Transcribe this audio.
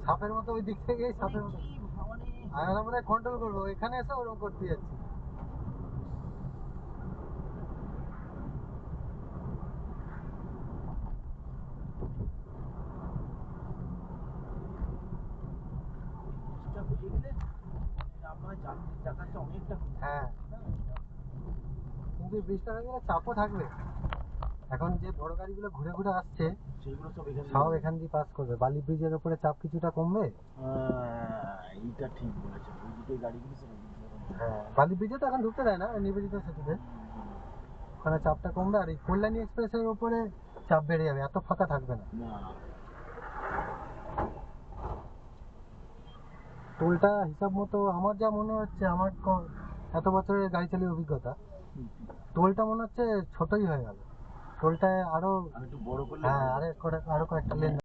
সাপের মতো ওই দিক থেকে সাপের মতো আমরা কন্ট্রোল করবো, এখানে এসে ওরকম করতে যাচ্ছি। হ্যাঁ, কিন্তু ব্রিজটা হয়ে গেলে চাপও থাকবে। এখন যে বড় গাড়িগুলো ঘুরে ঘুরে আসছে সেগুলো সব এখান দিয়ে পাস করবে। বালি ব্রিজের উপরে চাপ কিছুটা কমবে। এইটা ঠিক বলেছে, ওইদিকে গাড়িগুলো হ্যাঁ, বালি ব্রিজে তো এখন ঢুকতে দেয় না, নিবেদিত সেতুতে। ওখানে চাপটা কমবে, আর এই কল্যাণী এক্সপ্রেসের উপরে চাপ বেড়ে যাবে, এত ফাঁকা থাকবে না। টোলটা হিসাব মতো আমার যা মনে হচ্ছে, আমার এত বছরের গাড়ি চালিয়ে অভিজ্ঞতা, টোলটা মনে হচ্ছে ছোটই হয়ে গেল। টোলটায় আরো একটু বড় করলে, হ্যাঁ, আরো কয়েকটা লেন